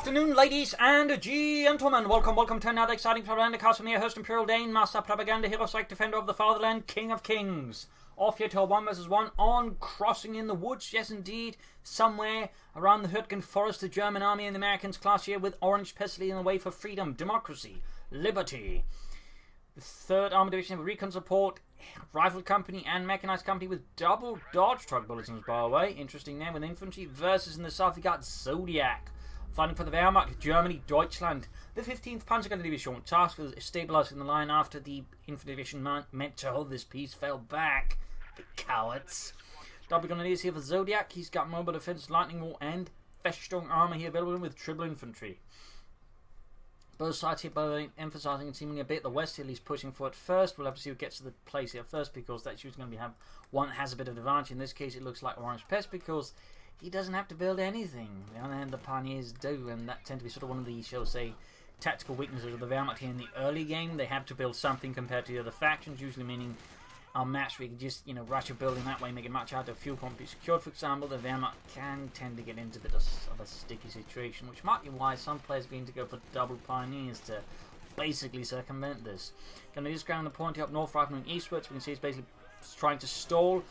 afternoon, ladies and gentlemen. Welcome to another exciting Propagandacast from your host, Imperial Dane, Master Propaganda, Hero Psych, Defender of the Fatherland, King of Kings. Off here to a 1 vs 1 on Crossing in the Woods. Yes, indeed, somewhere around the Hürtgen Forest, the German army and the Americans clash here with Orangepest leading the way for freedom, democracy, liberty. The 3rd Armored Division with recon support, Rifle Company and Mechanized Company with double Dodge truck bulletins, by the way. Interesting there with infantry versus in the south we got Zodiak. Fighting for the Wehrmacht, Germany, Deutschland. The 15th Panzer Division, tasked with stabilizing the line after the infantry division meant to hold this piece fell back. The cowards. Double Grenadiers here for Zodiak. He's got mobile defense, lightning wall, and Festung armor here available with triple infantry. Both sides here, by the way, emphasizing and seemingly a bit the west here, at least pushing for it first. We'll have to see who gets to the place here first, because that's usually going to have one that has a bit of advantage. In this case, it looks like Orangepest, because he doesn't have to build anything. On the other hand, the pioneers do, and that tend to be sort of one of the, shall we say, tactical weaknesses of the Wehrmacht here in the early game. They have to build something compared to the other factions, usually meaning our match we can just, rush a building that way, make it much harder. Fuel pump be secured, for example. The Wehrmacht can tend to get into a bit of a sticky situation, which might be why some players begin to go for double pioneers to basically circumvent this. Gonna just ground the point here up north, right moving eastwards. We can see it's basically trying to stall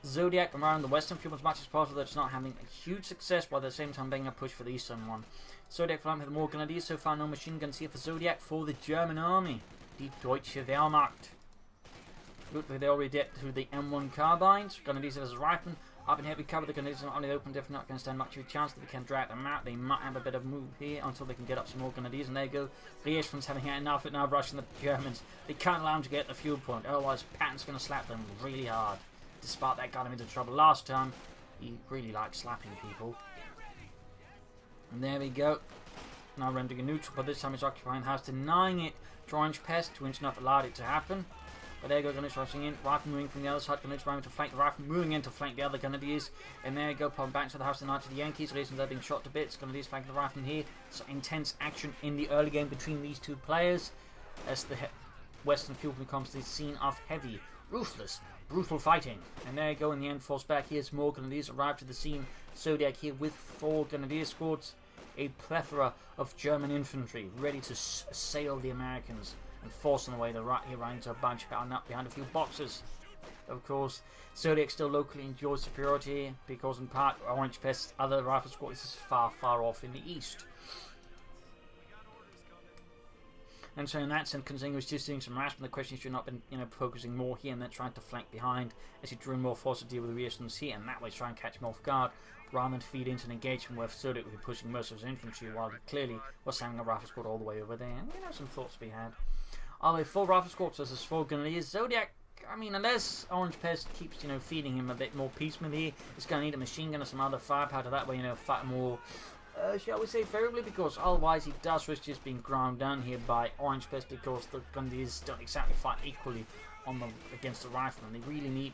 Zodiac around the western field as much as possible. That's not having a huge success, while at the same time being a push for the eastern one. Zodiac flying with more grenadiers. So far, no machine guns here for Zodiac for the German army. Die Deutsche Wehrmacht. Look, they already get through the M1 carbines. Grenadiers as a rifleman. Up in heavy cover, the grenadiers are on the open, definitely not going to stand much of a chance that they can drag them out. They might have a bit of move here until they can get up some more grenadiers, and there you go. The Eastman's having had enough of it now, rushing the Germans. They can't allow them to get the fuel point, otherwise Patton's going to slap them really hard. Despite that got him into trouble last time. He really likes slapping people. And there we go. Now rendering a neutral, but this time he's occupying the house, denying it to Orangepest, who enough allowed it to happen. But there you go, Gunners rushing in. Rifle moving from the other side. Gunners moving to flank the Rifle, moving in to flank the other Grenadiers. And there you go, popping back to the house tonight to the Yankees. Reasons they're being shot to bits. Grenadiers flanking the Rifle here. So intense action in the early game between these two players, as the Western field becomes the scene of heavy, ruthless, brutal fighting. And there you go, in the end, forced back. Here's more Grenadiers arrived to the scene. Zodiac here with 4 Grenadier squads. A plethora of German infantry ready to assail the Americans and force them away. They're right here, right into a bunch up behind a few boxes. Of course, Zodiac still locally enjoys superiority because in part Orangepest's other rifle squads is far off in the east. And so in that sense, considering he was just doing some harassment, the question is should not been focusing more here and then trying to flank behind as he drew more force to deal with the resistance here, and that way try and catch him off guard rather than feed into an engagement where Zodiac would be pushing most of his infantry while he clearly was having a rifle squad all the way over there. And some thoughts to be had. Although 4 rifle squads versus 4 Grenadiers, Zodiac, unless Orangepest keeps feeding him a bit more piecemeal here, he's going to need a machine gun or some other firepower that way, fight more shall we say favorably, because otherwise he does risk just being ground down here by Orangepest, because the Grenadiers don't exactly fight equally against the riflemen. They really need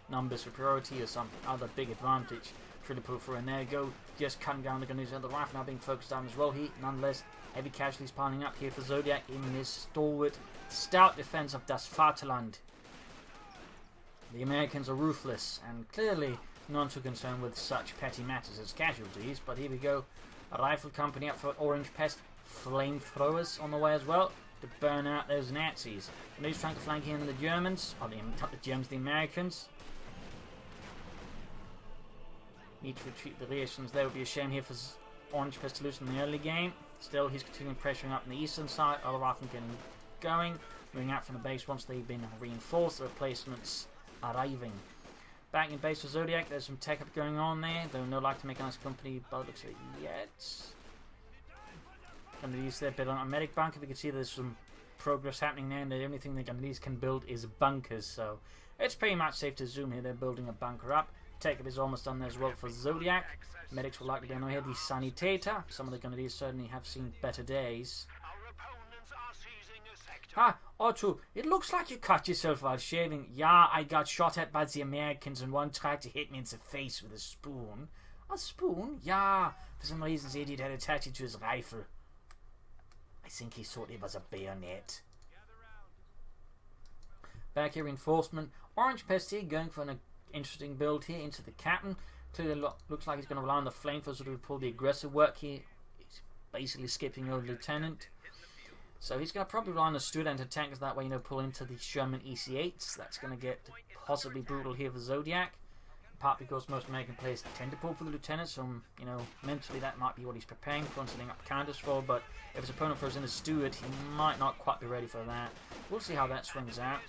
number superiority or some other big advantage to really pull through. And there you go, just cutting down the Grenadiers, and the rifle now being focused on as well here. Nonetheless, heavy casualties piling up here for Zodiac in this stalwart, stout defense of Das Vaterland. The Americans are ruthless and clearly not too concerned with such petty matters as casualties, but here we go. A rifle company up for Orangepest, flamethrowers on the way as well to burn out those Nazis. And he's trying to flank in the Germans, or the Germans, the Americans. Need to retreat the reactions. There would be a shame here for Orangepest to lose in the early game. Still, he's continuing pressuring up on the eastern side. Other riflemen getting going, moving out from the base once they've been reinforced. The replacements arriving. Back in base for Zodiac, there's some tech up going on there, though no like to make a nice company by the looks of it yet. Going to use their bit on a medic bunker. We can see there's some progress happening there, and the only thing the Grenadiers can build is bunkers, so it's pretty much safe to assume here they're building a bunker up. Tech up is almost done there as well for Zodiac. Medics will likely be on here. The Sanitator. Some of the Grenadiers certainly have seen better days. Otto, it looks like you cut yourself while shaving. Yeah, I got shot at by the Americans and one tried to hit me in the face with a spoon. A spoon? Yeah, for some reason the idiot had attached it to his rifle. I think he thought it was a bayonet. Back here, reinforcement. Orangepest here going for an interesting build here into the captain. Clearly looks like he's going to rely on the flamethrowers to pull the aggressive work here. He's basically skipping over Lieutenant. So he's going to probably rely on the student attackers that way, pull into the Sherman EC8s. That's going to get possibly brutal here for Zodiak. Part because most American players tend to pull for the Lieutenant, so, mentally that might be what he's preparing for and setting up counters for, but if his opponent throws in a Steward, he might not quite be ready for that. We'll see how that swings out.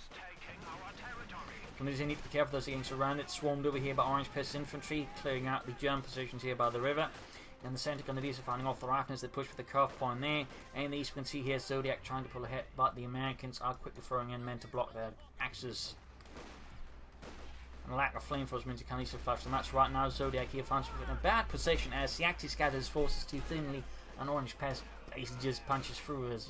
Canadians need to be careful those getting surrounded, swarmed over here by Orangepest infantry, clearing out the German positions here by the river. In the centre, Canadians are finding off the rifles as they push for the cuff point there. And in the east, we can see here Zodiak trying to pull ahead, but the Americans are quickly throwing in men to block their axes. And lack of flamethrowers means you can't easily flash the match right now. Zodiak here finds himself in a bad position as he actually scatters his forces too thinly, and Orangepest basically just punches through as,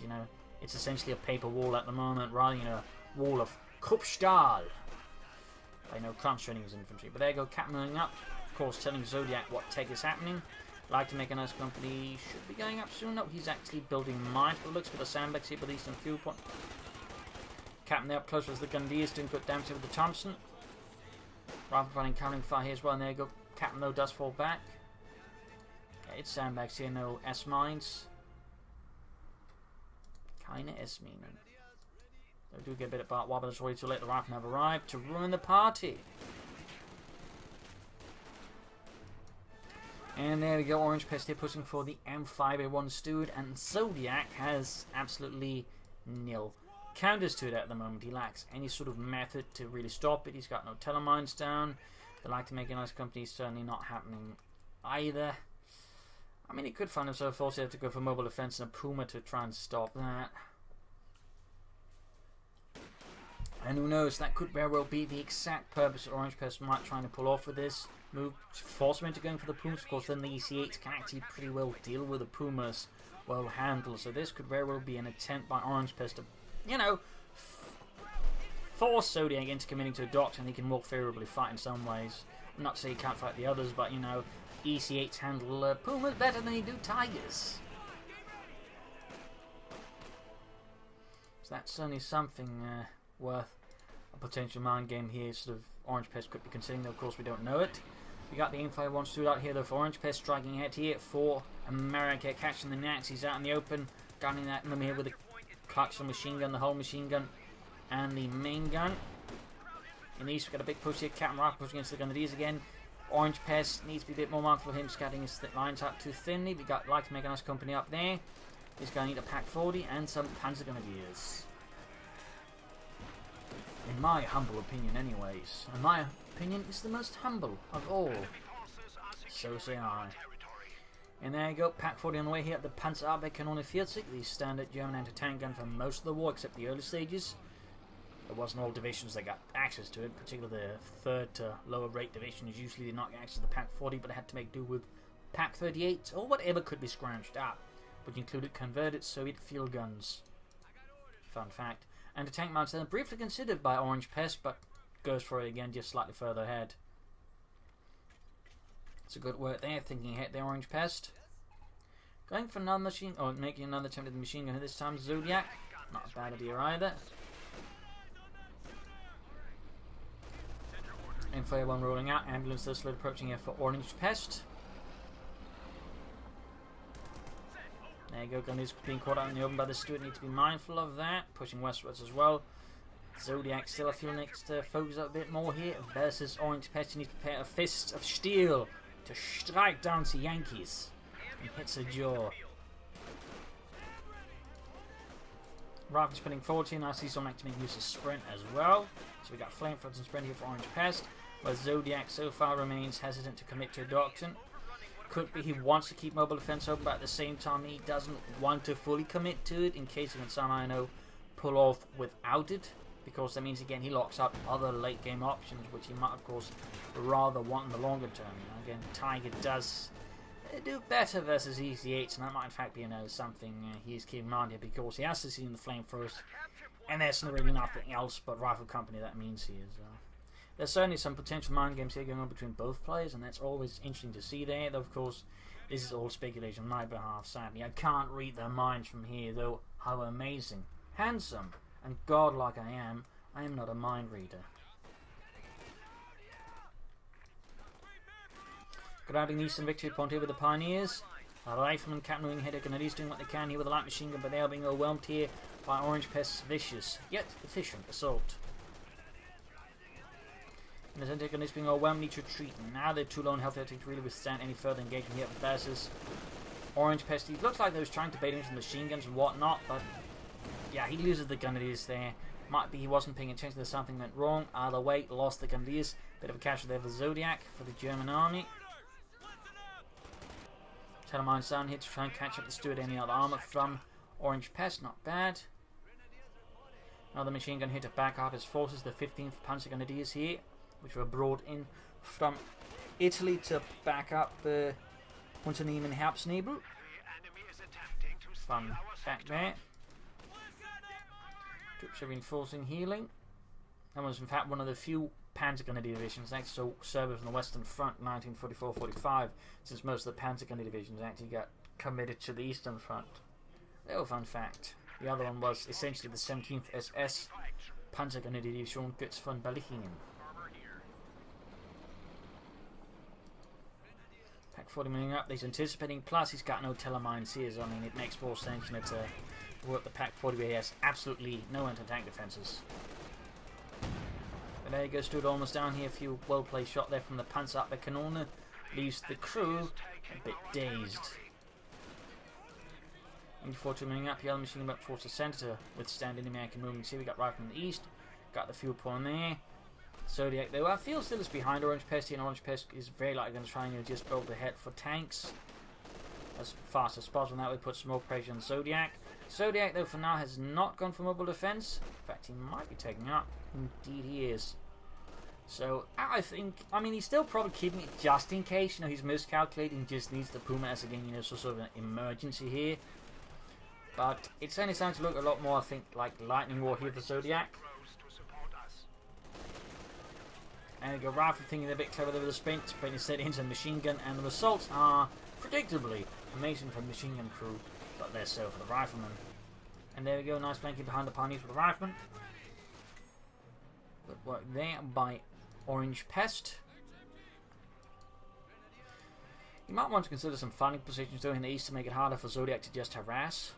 it's essentially a paper wall at the moment, rather than a wall of Kupstahl. Concentrating his infantry. But there you go, Captain moving up, of course telling Zodiak what tech is happening. Like to make a nice company, should be going up soon. No, he's actually building mines, but it looks for the sandbags here, but the eastern fuel point. Captain there up close as the Gundiers doing good damage with the Thompson. Rather running covering fire here as well, and there you go. Captain though does fall back. Yeah, it's sandbags here, no S mines. Kinda S meaning. They do get a bit about wobble, it's already too late. The rifle have arrived to ruin the party. And there we go, Orangepest here pushing for the M5A1 Steward, and Zodiak has absolutely nil counters to it at the moment. He lacks any sort of method to really stop it. He's got no telemines down. They like to make a nice company, certainly not happening either. I mean, he could find himself also have to go for mobile defense and a Puma to try and stop that. And who knows, that could very well be the exact purpose that Orangepest might try to pull off with this move. Force him into going for the Pumas. Of course, then the EC8s can actually pretty well deal with the Pumas well handled. So this could very well be an attempt by Orangepest to, force Zodiak into committing to a doctrine he can more favourably fight in some ways. Not to say he can't fight the others, but, EC8s handle Pumas better than they do Tigers. So that's certainly something worth a potential mind game here. Sort of Orangepest could be considering, though of course we don't know it. We got the M5A1 Steward out here though for Orangepest, striking ahead here for America, catching the Nazis out in the open, gunning at them here with the Clarkson machine gun, the whole machine gun, and the main gun. In the east we've got a big push here, Captain Rock pushing against the Grenadiers again. Orangepest needs to be a bit more mindful of him scatting his lines out too thinly. We got like to make a nice company up there. He's going to need a Pack 40 and some Panzer Grenadiers. In my humble opinion anyways. And my opinion is the most humble of all. So say I. And there you go, Pack 40 on the way here at the Panzerabwehr Kanone 40, the standard German anti-tank gun for most of the war except the early stages. It wasn't all divisions that got access to it, particularly the 3rd to lower rate divisions usually did not get access to the Pack 40, but had to make do with Pack 38 or whatever could be scrounged up, which included converted Soviet field guns. Fun fact. Anti-tank mounts then briefly considered by Orangepest, but goes for it again just slightly further ahead. It's a good work there, thinking ahead there, Orangepest. Going for another machine, or making another attempt at the machine gun this time, Zodiak. Not a bad idea either. M5A1 rolling out, ambulance still slowly approaching here for Orangepest. There you go, Gundy's being caught out in the open by the Steward, need to be mindful of that, pushing westwards as well. Zodiac still I feel next to focus up a bit more here versus Orangepest, needs to prepare a fist of steel to strike down to Yankees and hits a jaw. Rifle spinning forward here, I see Zodiac to make use of sprint as well. So we got flamethrowers and sprint here for Orangepest, where Zodiac so far remains hesitant to commit to a doctrine. Could be he wants to keep mobile defense open, but at the same time he doesn't want to fully commit to it in case he can somehow pull off without it, because that means again he locks out other late game options which he might of course rather want in the longer term. Again, Tiger does do better versus EC8s, and that might in fact be something he's keeping in mind here, because he has to see in the flamethrowers and there's really nothing else but rifle company that means he is. There's certainly some potential mind games here going on between both players, and that's always interesting to see there. Though, of course, this is all speculation on my behalf, sadly. I can't read their minds from here, though how amazing, handsome, and godlike I am not a mind reader. Grabbing the eastern victory point here with the Pioneers. Rifleman, Captain Winghead are Grenadiers doing what they can here with a light machine gun, but they are being overwhelmed here by Orangepest's vicious yet efficient assault. And the Zodiak is being overwhelmed, need to retreat. Now they're too low in health to really withstand any further engagement here versus Orangepest. He looks like they was trying to bait him with machine guns and whatnot, but yeah, he loses the Grenadiers there. Might be he wasn't paying attention that something went wrong. Either way, lost the Grenadiers. Bit of a casualty there for Zodiac for the German army. Telemines down here to try and catch up the Steward. Any other armor from Orangepest, not bad. Another machine gun here to back up his forces. The 15th Panzer Grenadiers here, which were brought in from Italy to back up the Unternehmen Herbstnebel from back there. Troops are reinforcing healing. That was in fact one of the few Panzer Grenadier divisions next to serve on the Western Front 1944-45, since most of the Panzer Grenadier divisions actually got committed to the Eastern Front. Little fun fact. The other one was essentially the 17th SS Panzer Grenadier Division Götz von Berlichingen. Pack 40 moving up, he's anticipating, plus he's got no telemines here, so I mean it makes more sense to work the Pack 40 where he has absolutely no anti-tank defences. But there he goes, Stuart almost down here, a few well-placed shot there from the Panzerabwehrkanone, leaves the crew a bit dazed. Infantry moving up, the other machine up towards the centre to withstand any American movements here. We got right from the east, got the fuel point there. Zodiac though, I feel still is behind Orangepest here, and Orangepest is very likely going to try and just build ahead for tanks as fast as possible. That way put some more pressure on Zodiac. Zodiac though for now has not gone for mobile defense. In fact, he might be taking up. Indeed he is. So I think, I mean, he's still probably keeping it just in case. You know, he's miscalculating, just needs the Puma as again, you know, sort of an emergency here. But it's only starting to look a lot more, I think, like Lightning War here for Zodiac. And the rifle thinking they're a bit clever there with the sprint instead into the machine gun, and the results are predictably amazing for the machine gun crew, but less so for the riflemen. And there we go, nice flanking behind the pioneers for the riflemen. Good work there by Orangepest. You might want to consider some fighting positions though in the east to make it harder for Zodiac to just harass.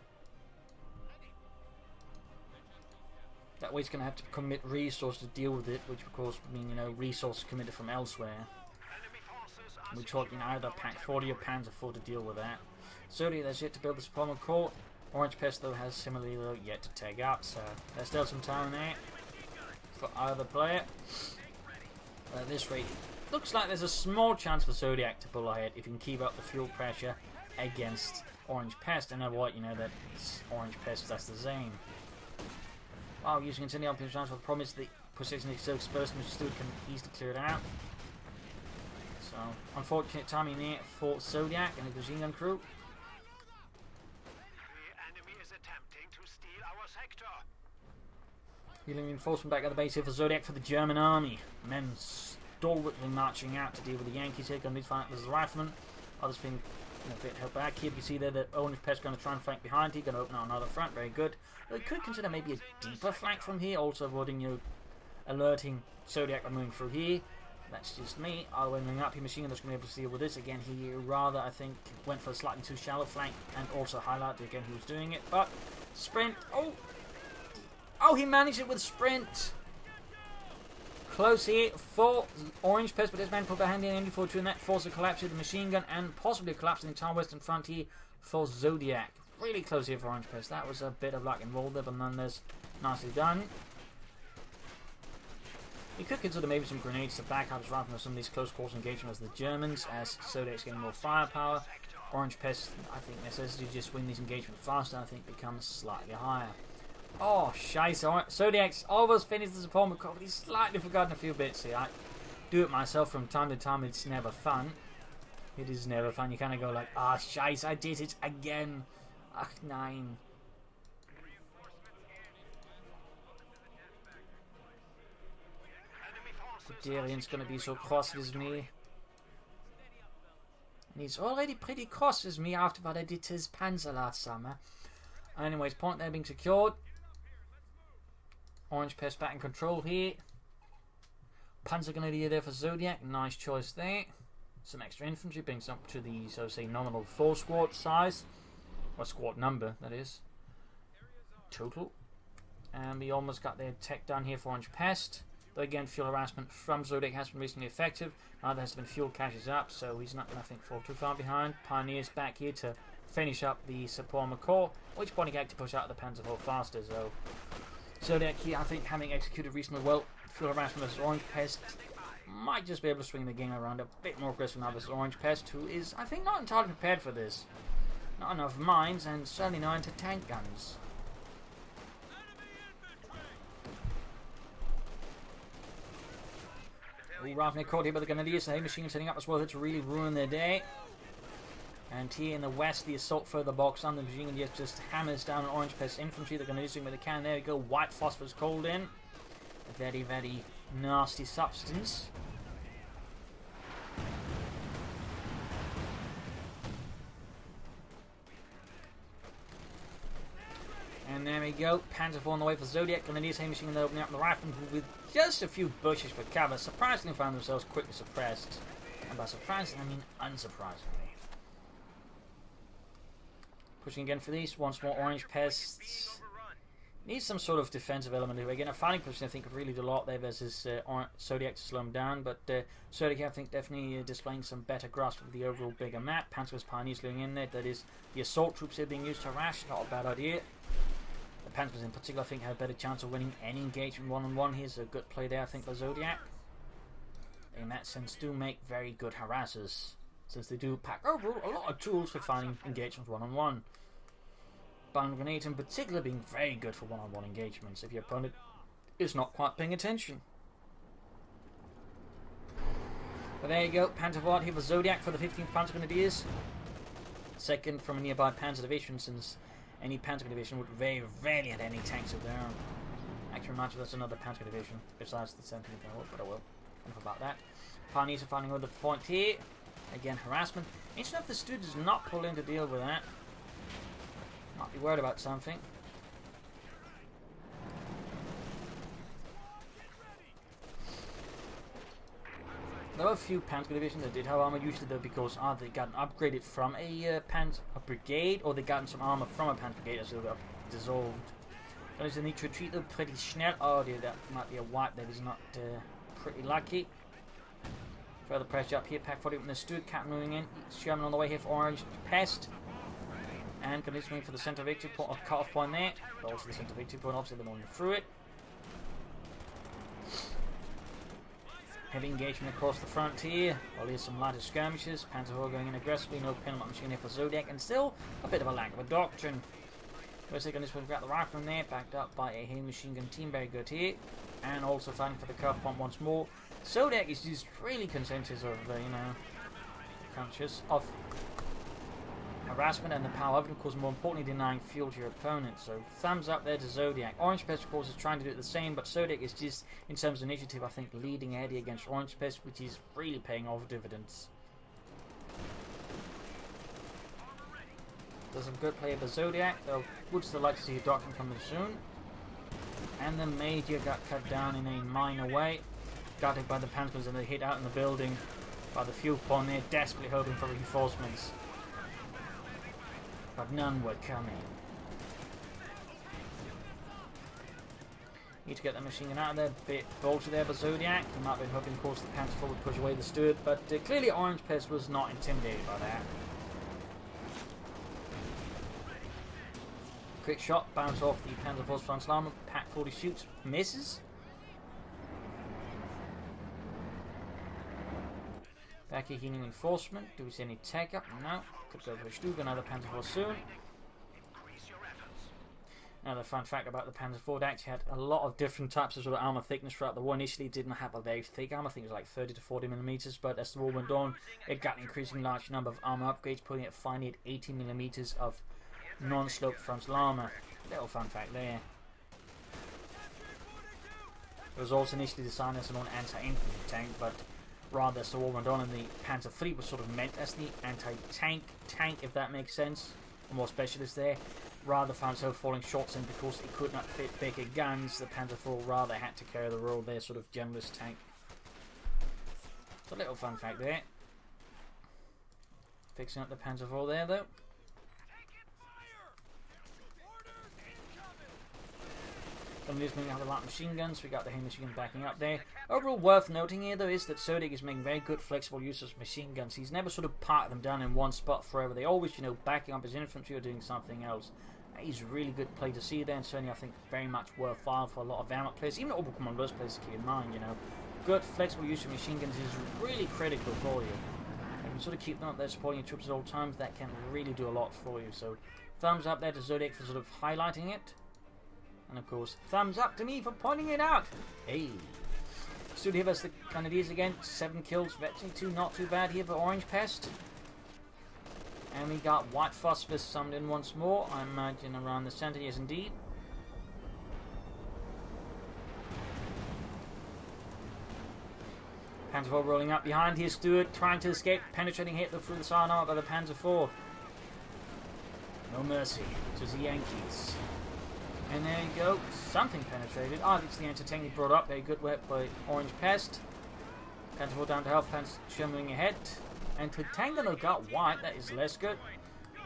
That way he's going to have to commit resources to deal with it, which of course mean, you know, resources committed from elsewhere. We're talking either Pack 40 or Panzer 4 to deal with that. Zodiac has yet to build the supplement core. Orangepest though has similarly though yet to take up, so there's still some time there for either player. But at this rate, looks like there's a small chance for Zodiac to pull ahead if he can keep up the fuel pressure against Orangepest. And what, you know, that Orangepest, that's the Zane. While using continued option chance for the problem is the position is so exposed, Mr. Stewart can easily clear it out. So, unfortunate timing there for Zodiac and the machine gun crew. The enemy is attempting to steal our sector. Healing reinforcement back at the base here for Zodiac for the German army. Men stalwartly marching out to deal with the Yankees here. Going to need to find out there's a rifleman. Others being a bit held back here. You see there that Orangepest going to try and flank behind here. Going to open out another front. Very good. They could consider maybe a deeper flank from here. Also avoiding, you know, alerting Zodiac when moving through here. That's just me. I'll wing up here. Machine gun is going to be able to deal with this. Again, he rather, I think, went for a slightly too shallow flank and also highlighted again he was doing it. But sprint. Oh, he managed it with sprint. Close here for Orangepest, but this man put behind the ND42 and that forced a collapse of the machine gun and possibly collapse the entire western front here for Zodiac. Really close here for Orangepest. That was a bit of luck involved there, but nonetheless, nicely done. You could consider maybe some grenades to back up his rifle with some of these close quarters engagements as the Germans, as Zodiac's getting more firepower. Orangepest, I think, necessity to just win these engagements faster, I think, becomes slightly higher. Oh, scheisse. Zodiac's almost finished the support call, but he's slightly forgotten a few bits here. I do it myself from time to time. It's never fun. It is never fun. You kind of go like, ah, scheisse, I did it again. Ach, nein. The Darian's going to be so cross with me. And he's already pretty cross with me after what I did to his Panzer last summer. Anyways, point there being secured. Orangepest back in control here. Panzer Grenadier there for Zodiac. Nice choice there. some extra infantry, brings up to the, so to say, nominal 4 squad size, or squad number, that is, total. And we almost got their tech down here for Orangepest. Though again, fuel harassment from Zodiak has been recently effective. Now there has been fuel caches up, so he's not going to, I think, fall too far behind. Pioneers back here to finish up the support armor core, at which point he got to push out the Panzer IV faster. So Zodiak here, I think, having executed reasonably well, fuel harassment versus Orangepest, might just be able to swing the game around a bit more aggressive now versus Orangepest, who is, I think, not entirely prepared for this. Not enough mines, and certainly not into tank guns. Ravnik caught here by the Grenadiers. The heavy machine gun setting up as well to really ruin their day. And here in the west, the assault further box on the machine gun just hammers down on Orangepest infantry. The Grenadiers doing what they can. There we go. White phosphorus cold in. A very, very nasty substance. And there we go, Panzer IV on the way for Zodiac. Grenadiers heavy machine gun opening up the riflemen with just a few bushes for cover. Surprisingly found themselves quickly suppressed. And by surprisingly, I mean unsurprisingly. Pushing again for these, once more Orangepest. Needs some sort of defensive element here. Again, a fighting position I think could really do a lot there versus Zodiac to slow him down. But Zodiac I think definitely displaying some better grasp of the overall bigger map. Panzer's Pioneers going in there. That is the assault troops here being used to harass. Not a bad idea. The Panzers in particular I think have a better chance of winning any engagement one-on-one. Here's a good play there I think by Zodiac. In that sense do make very good harassers, since they do pack overall a lot of tools for finding engagements one-on-one. Bound grenades in particular being very good for one-on-one engagements if your opponent is not quite paying attention. But there you go, Panzer IV here for Zodiac for the 15th Panzer Grenadiers. Second from a nearby Panzer Division, since any Panzer Division would very rarely have any tanks of their own. Actually reminds me that's another Panzer Division besides the 17th, but I will. Enough about that. Pioneers are finding another point here. Again, harassment. Interesting enough, the Stu does not pull in to deal with that. Might be worried about something. There were a few Panzer divisions that did have armor, usually though because either they got upgraded from a brigade, or they got some armor from a Panzer brigade as they got dissolved. There's a need to retreat them pretty schnell. Oh dear, that might be a wipe. That is not pretty lucky. Further pressure up here. Pack 40 from the Stuart. Captain moving in. Sherman on the way here for Orangepest. And continuing for the centre victory point, or cut-off point there. But also the centre victory point, obviously the moment through it. Heavy engagement across the front here. Well, here's some lighter skirmishes. Panzer IV going in aggressively. No penalty machine here for Zodiac. And still a bit of a lack of a doctrine. First thing on this one, grab the rifleman there. Backed up by a heavy machine gun team. Very good here. And also fighting for the cuff point once more. Zodiac is just really conscious of, conscious of harassment and the power of it, of course, more importantly, denying fuel to your opponent. So, thumbs up there to Zodiac. Orangepest, of course, is trying to do the same, but Zodiac is just, in terms of initiative, I think, leading Eddie against Orangepest, which is really paying off dividends. There's some good play by Zodiac, though would still like to see a doctrine coming soon. And the Major got cut down in a minor way. Got hit by the Panzers and they hit out in the building by the fuel point there, desperately hoping for reinforcements. But none were coming. Need to get that machine gun out of there. Bit bolted there by Zodiac. He might have been hoping, of course, the Panzer IV would push away the Stuart, but clearly Orangepest was not intimidated by that. Quick shot, bounce off the Panzer IV's front armor. Pack 40 shoots, misses. Back here, healing reinforcement. Do we see any tech up? No. Could go for a Stug, another Panzer IV soon. Another fun fact about the Panzer IV, it actually had a lot of different types of sort of armor thickness throughout the war. Initially, it didn't have a very thick armor. I think it was like 30 to 40 millimeters, but as the war went on, it got an increasingly large number of armor upgrades, putting it finally at 80 millimeters of non-slope frontal armor. Little fun fact there. It was also initially designed as an anti-infantry tank, but rather as the war went on, and the Panzer III was sort of meant as the anti-tank tank, if that makes sense. A more specialist there. Rather found itself falling short in because it could not fit bigger guns. The Panzer IV rather had to carry the role there, sort of generalist tank. So a little fun fact there. Fixing up the Panzer IV there, though. Some of these moving out the light machine guns. We got the heavy machine gun backing up there. Overall, worth noting here, though, is that Zodiak is making very good, flexible use of machine guns. He's never sort of parked them down in one spot forever. They always, you know, backing up his infantry or doing something else. He's a really good play to see there, and certainly I think very much worthwhile for a lot of Valorant players, even Orbital Commandos players to keep in mind, you know. Good, flexible use of machine guns is really critical for you. You can sort of keep them up there supporting your troops at all times. That can really do a lot for you. So, thumbs up there to Zodiak for sort of highlighting it. And of course, thumbs up to me for pointing it out. Hey. Stood here versus the Canadians again. 7 kills, Veteran 2, not too bad here for Orangepest. And we got White Phosphorus summoned in once more. I imagine around the center, yes indeed. Panzer IV rolling up behind here. Stewart trying to escape. Penetrating hit through the side armor by the Panzer IV. No mercy to the Yankees. And there you go. Something penetrated. Ah, it's the anti-tank he brought up. Very good work by Orangepest. Panzer IV down to health. Panzer shimmering ahead. And Tangano got white. That is less good.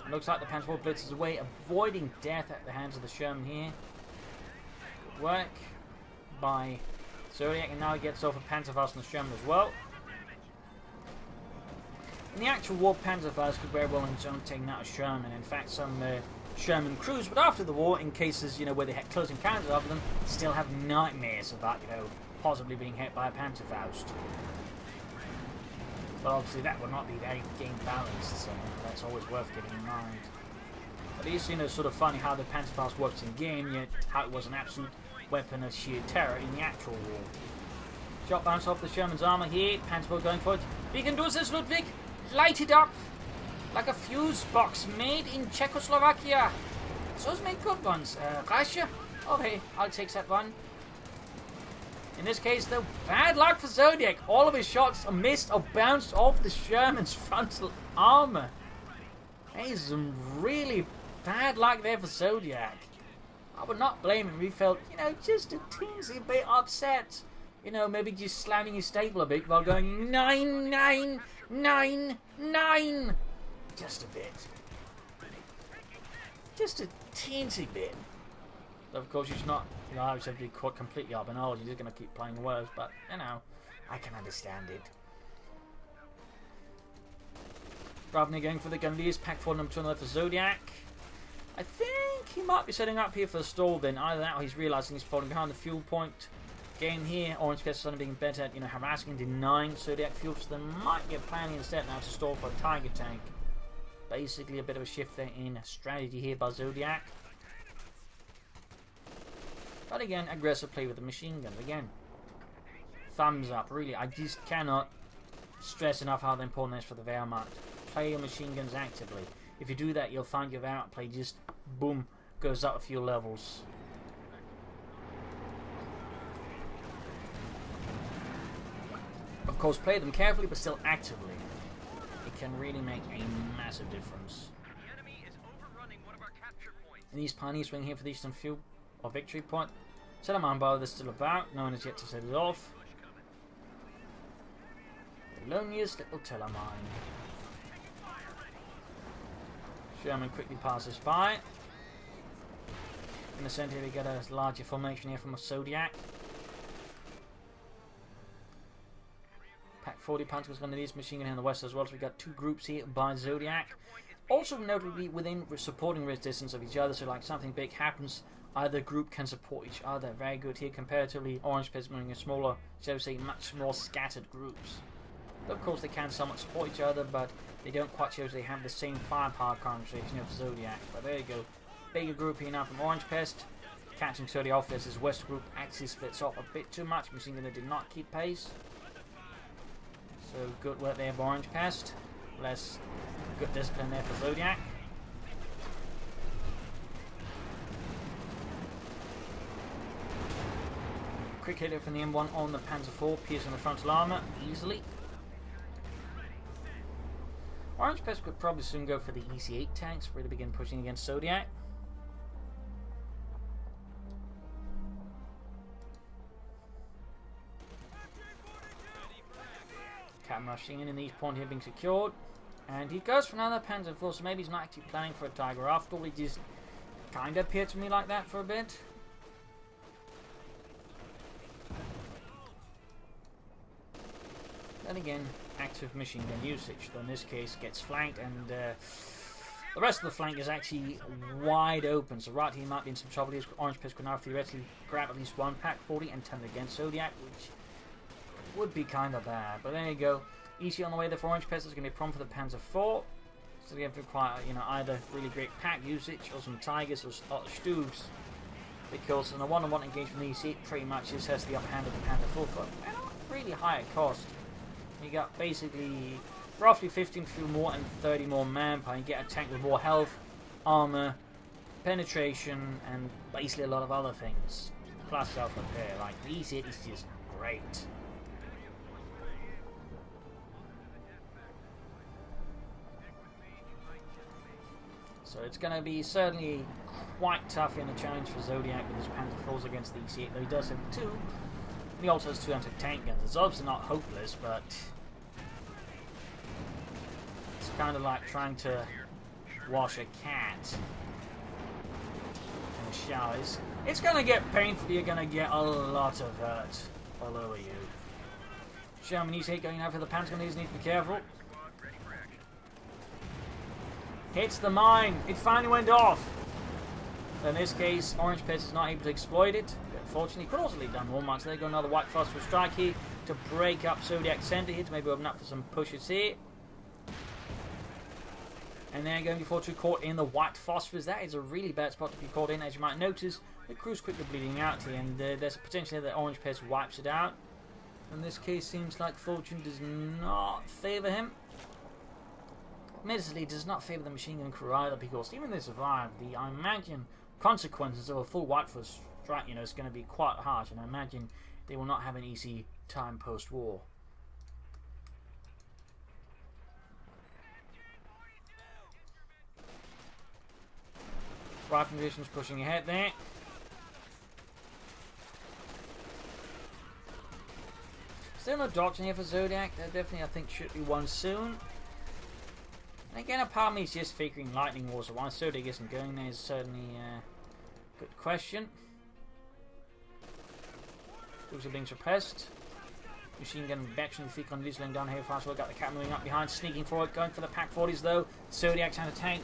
It looks like the Panzer IV blitzes away, avoiding death at the hands of the Sherman here. Good work by Zodiak, and now he gets off a Panzerfaust on the Sherman as well. In the actual war, Panzerfaust could very well on its own taking out a Sherman. In fact, some Sherman crews, but after the war, in cases, you know, where they had close encounters of them, still have nightmares about, you know, possibly being hit by a Panzerfaust. But obviously that would not be very game balanced, so that's always worth getting in mind. But it is, you know, sort of funny how the Panzerfaust works in game, yet how it was an absolute weapon of sheer terror in the actual war. Shot bounce off the Sherman's armor here. Panzer IV going for it. We can do this, Ludwig. Light it up like a fuse box made in Czechoslovakia. Those make good ones. Russia? Okay, I'll take that one. In this case, though, bad luck for Zodiak. All of his shots are missed or bounced off the Sherman's frontal armor. That is some really bad luck there for Zodiak. I would not blame him. He felt, you know, just a teensy bit upset. You know, maybe just slamming his staple a bit while going 9, 9, 9, 9. Just a bit. Just a teensy bit. Of course, you should not, you know, I would say be caught completely up and all. You're just going to keep playing worse, but, you know, I can understand it. Ravni going for the Gunleers. Pack 4 number 2 on the left for Zodiak. I think he might be setting up here for a stall then. Either that or he's realising he's falling behind the fuel point. Game here, Orangepest is suddenly being better at, you know, harassing and denying Zodiac fuel, so they might get planning instead now to stall for a Tiger tank. Basically a bit of a shift there in strategy here by Zodiac. But again, aggressive play with the machine guns. Again, thumbs up, really. I just cannot stress enough how important it is for the Wehrmacht. Play your machine guns actively. If you do that, you'll find your Wehrmacht play just, boom, goes up a few levels. Of course, play them carefully, but still actively. It can really make a massive difference. The enemy is overrunning one of our capture points. And these pioneers swing here for the Eastern Fuel or Victory Point. Telemann bar is still about. No one has yet to set it off. The loneliest little Telemann. Sherman quickly passes by. In the centre, we get a larger formation here from a Zodiac. Pack 40 Panzers going to need machine gun in the west as well. So we got 2 groups here by Zodiac. Also notably within supporting distance of each other. So like something big happens, either group can support each other. Very good here comparatively. Orangepest moving a smaller, shall we say, much more scattered groups. Of course, they can somewhat support each other, but they don't quite show they have the same firepower concentration of Zodiac. But there you go. Bigger group here now from Orangepest. Catching Zodiac off as his west group actually splits off a bit too much. Machine gunner did not keep pace. So good work there by Orangepest. Less good discipline there for Zodiac. Quick hit from the M1 on the Panzer IV, piercing the frontal armour easily. Orangepest could probably soon go for the EC8 tanks, ready to begin pushing against Zodiac. Captain rushing in these points here being secured. And he goes for another Panzer IV, so maybe he's not actually planning for a Tiger after all. He just kind of appeared to me like that for a bit. Then again, active machine gun usage, though in this case gets flanked, and the rest of the flank is actually wide open. So right here might be in some trouble. Orangepest could now theoretically grab at least one Pack 40 and turn it against Zodiac, which would be kind of bad. But there you go. Easy on the way there for Orangepest. Is going to be a problem for the Panzer IV. So they have to require, either really great pack usage or some Tigers or Stuves. Because in a one-on-one engagement, the EC pretty much just has the upper hand of the Panther IV for really high at cost. You got basically roughly 15 fuel more and 30 more manpower. You get a tank with more health, armor, penetration, and basically a lot of other things. Plus self-repair. Like, the EC is just great. So it's going to be certainly quite tough in a challenge for Zodiac with his Panther IVs against the EC8, though he does have two. He also has 2 anti-tank guns. It's obviously not hopeless, but it's kind of like trying to wash a cat in the showers. It's going to get painful. You're going to get a lot of hurt all over you. Sherman EC8 going out for the Pentagon. He needs to be careful. Hits the mine. It finally went off. In this case, Orangepest is not able to exploit it. Unfortunately, could also lead down 1 mark. So there you go, another white phosphorus strike here to break up Zodiac's center here to maybe open up for some pushes here. And then going before to caught in the white phosphorus. That is a really bad spot to be caught in, as you might notice. The crew's quickly bleeding out here, and there's a potential that Orangepest wipes it out. In this case, seems like fortune does not favour him. Admittedly, does not favour the machine gun crew either, because even if they survive, I imagine consequences of a full white phosphorus strike, is going to be quite harsh, and I imagine they will not have an easy time post-war. Rifle division's pushing ahead there. Still no doctrine here for Zodiac. There definitely, I think, should be one soon. And again, a part of me is just figuring Lightning Wars. So why Zodiac isn't going there is certainly a good question. Those are being suppressed. Machine gun veteran Fecon Liesling down here fast. We've got the cat moving up behind, sneaking forward, going for the Pack 40s though. Zodiac's on a tank.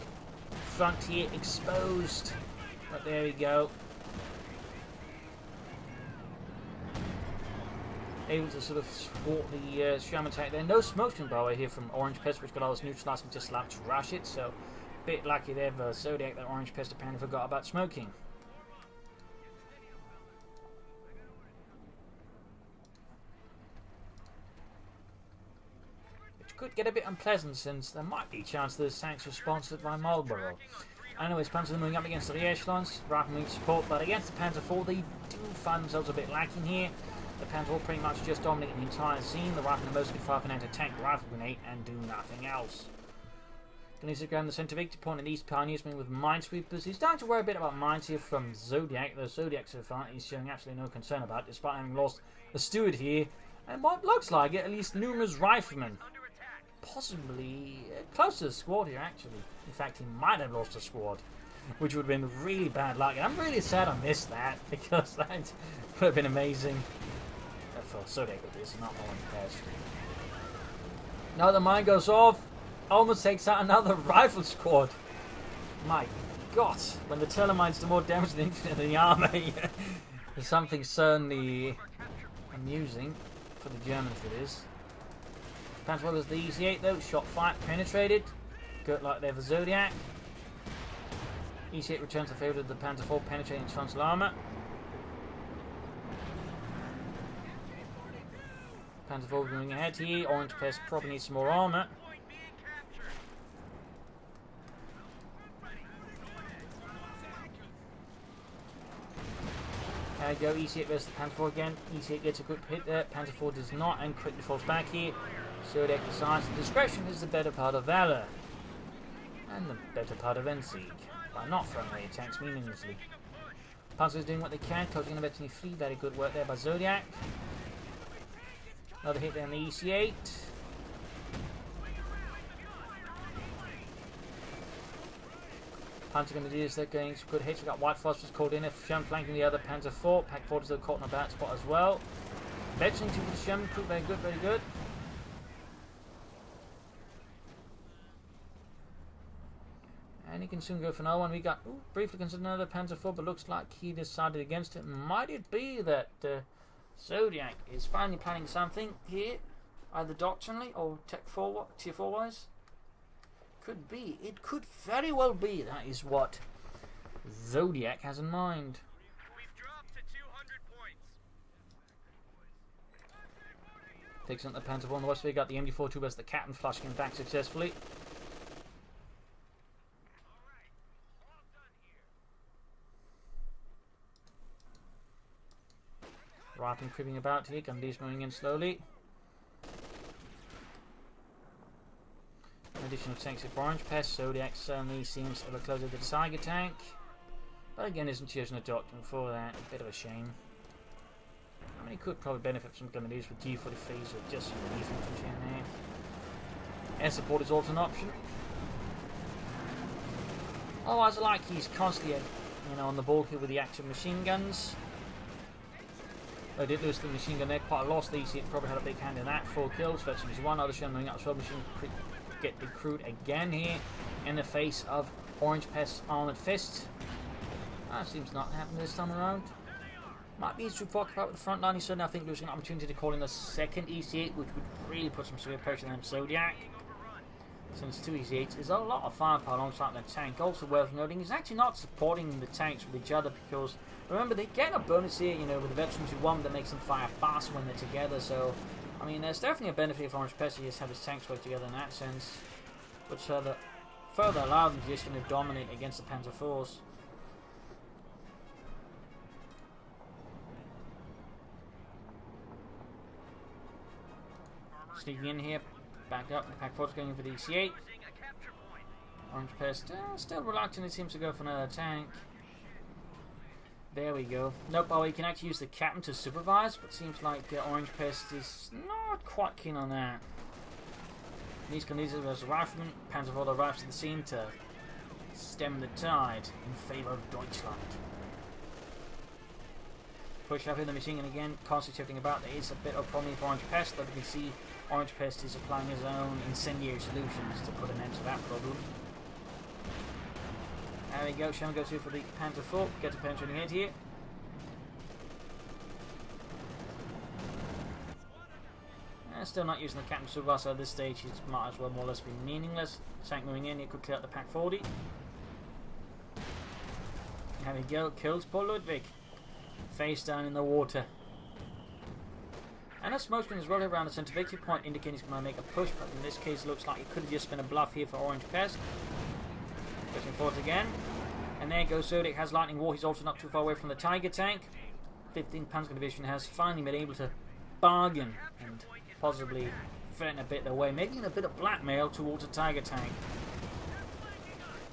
Front here exposed. But there we go. Able to sort of thwart the Shram attack there. No smoke screen, by the way, here from Orangepest, which got all this neutralized and just allowed to rush it. So, a bit lucky there for Zodiac that Orangepest apparently forgot about smoking. Which could get a bit unpleasant, since there might be a chance those tanks were sponsored by Marlborough. Anyways, Panzer moving up against the rear echelons. Rifle needs support, but against the Panzer IV, they do find themselves a bit lacking here. The Panzer IV pretty much just dominate the entire scene. The rifle can mostly fire an anti-tank rifle grenade and do nothing else. Going to grab the centre victory point, and these pioneers with minesweepers. He's starting to worry a bit about mines here from Zodiac. The Zodiac so far he's showing absolutely no concern about, despite having lost a steward here. And what looks like it, at least numerous riflemen. Possibly close to the squad here, actually. In fact, he might have lost a squad, which would have been really bad luck. And I'm really sad I missed that, because that would have been amazing. For Zodiac with this, not Orangepest. Now the mine goes off, almost takes out another rifle squad. My God, when the Telemine's do more damage than the army, there's something certainly amusing for the Germans it is. Panzer was the EC8 though, shot fight penetrated. Good luck there for Zodiac. EC8 returns the favour of the Panzer IV, penetrating its frontal armour. Panzer IV moving ahead here. Orangepest probably needs some more armour. There we go, EC8 versus the Panzer IV again. EC8 gets a good hit there. Panzer IV does not, and quickly falls back here. Zodiac decides that discretion is the better part of valour. And the better part of Endsieg. By not throwing away attacks meaninglessly. Panzer is doing what they can, closing in eventually free. Very good work there by Zodiac. Another hit there on the EC8. Panzer Grenadiers, they're getting some good hits. We've got White Phosphorus called in. If Sherman flanking the other Panzer IV. Pack 4 is still caught in a bad spot as well. Veteran team for the Sherman crew, very good, very good. And he can soon go for another one. We got briefly considered another Panzer IV, but looks like he decided against it. Might it be that Zodiac is finally planning something here, either doctrinally or tier 4 wise? Could be. It could very well be that is what Zodiac has in mind. We've dropped to 200 points. Takes on the Panzer IV on the west. We got the MD-42 as the captain, flushing him back successfully. Rifling creeping about here. Grenadiers moving in slowly. Additional tanks for Orangepest. Zodiac certainly seems a little closer to the Tiger tank. But again, isn't choosing a doctrine for that. A bit of a shame. I mean, he could probably benefit from Grenadiers with G43s or just some relief infantry in there. Air support is also an option. Otherwise, I like he's constantly on the ball here with the active machine guns. They did lose the machine gun there, quite a loss. The EC probably had a big hand in that. 4 kills, virtually 1. Other Sherman moving up as well. Machine get recruit again here in the face of Orangepest's armored fist. That seems not to happen this time around. Might be easy to occupy with the front line. He certainly, I think, losing an opportunity to call in a second EC8, which would really put some severe pressure on Zodiac. Since 2 EC8s is a lot of firepower alongside the tank. Also worth noting, he's actually not supporting the tanks with each other because remember, they get a bonus here, with the veterans who won that makes them fire faster when they're together. So, I mean, there's definitely a benefit for Orangepest to just have his tanks work together in that sense, which further allow them to just dominate against the Panzer IVs. Sneaking in here, back up. The Pack 4's going in for the EC8. Orangepest still reluctant. It seems to go for another tank. There we go. Nope, oh, you can actually use the captain to supervise, but seems like Orangepest is not quite keen on that. These Grenadiers as a rifleman, Panzer IV arrives to the scene to stem the tide in favour of Deutschland. Push up in the machine gun again, constantly shifting about. There is a bit of problem for Orangepest, but you can see Orangepest is applying his own incendiary solutions to put an end to that problem. There we go, Sherman goes through for the Panzer IV, gets a penetrating hit here. Still not using the Captain Supervisor, so at this stage he might as well more or less be meaningless. Tank moving in, he could clear out the Pack 40. There we go, kills poor Ludwig. Face down in the water. And a smoke screen as well around the centre victory point, indicating he's going to make a push, but in this case it looks like it could have just been a bluff here for Orangepest. Pushing forwards again. And there goes Zodiac, has Lightning War. He's also not too far away from the Tiger tank. 15th Panzer Division has finally been able to bargain and possibly threaten a bit their way, making a bit of blackmail towards the Tiger tank.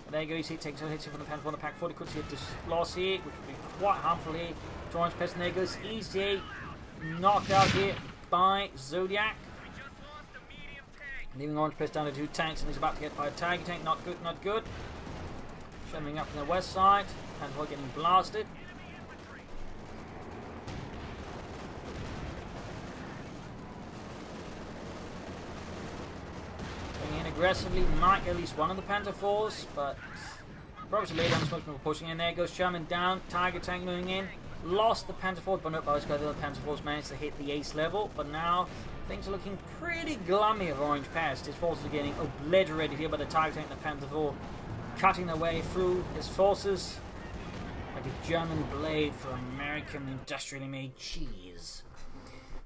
And there you go, you see it takes a hit from the Panzer on the Pack 40. Could see a loss here, which would be quite harmful here to Orangepest. And there goes EC8, knocked out here by Zodiac. Leaving Orangepest down to 2 tanks, and he's about to get by a Tiger tank. Not good, not good. Shoving up on the west side, Panzer getting blasted. Going in aggressively, might get at least one of the Panzer IVs, but probably later on, smoke pushing in. There goes Sherman down, Tiger tank moving in. Lost the Panzer IV, but nope, the other Panzer IVs managed to hit the ace level, but now things are looking pretty glummy of Orangepest. His forces are getting obliterated here by the Tiger tank and the Panzer IV. Cutting their way through his forces like a German blade for American industrially made cheese.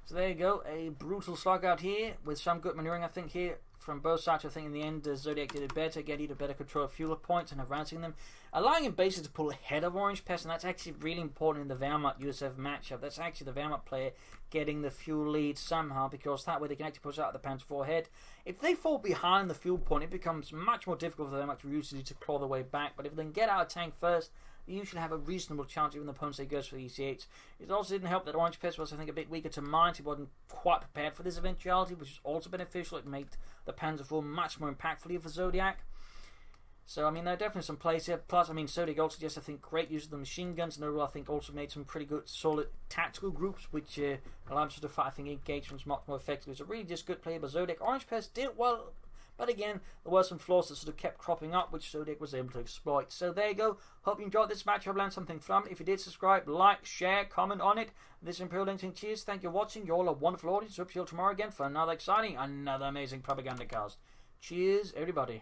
So there you go, a brutal slug out here with some good maneuvering, I think, here from both sides. I think in the end Zodiac did it better, getting to better control of fuel points and advancing them, allowing him basically to pull ahead of Orangepest, and that's actually really important in the Wehrmacht USF matchup. That's actually the Wehrmacht player getting the fuel lead somehow, because that way they can actually push out the Panzer IV head. If they fall behind the fuel point, it becomes much more difficult for the Wehrmacht usually to claw their way back, but if they can get out of tank first, they usually have a reasonable chance, even the opponents they goes for the EC8s. It also didn't help that Orangepest was, I think, a bit weaker to mines. He wasn't quite prepared for this eventuality, which is also beneficial. It made the Panzer IV much more impactful for Zodiac. So, I mean, there are definitely some plays here. Plus, I mean, Zodiak also just, I think, great use of the machine guns. And overall, I think, also made some pretty good, solid tactical groups, which allowed us to fight, I think, engagements much more effectively. It was a really just good play by Zodiak. Orangepest did well, but again, there were some flaws that sort of kept cropping up, which Zodiak was able to exploit. So there you go. Hope you enjoyed this match. I've learned something from it. If you did, subscribe, like, share, comment on it. This is Imperial Dating. Cheers. Thank you for watching. You're all a wonderful audience. Hope you'll tomorrow again for another exciting, another amazing Propagandacast. Cheers, everybody.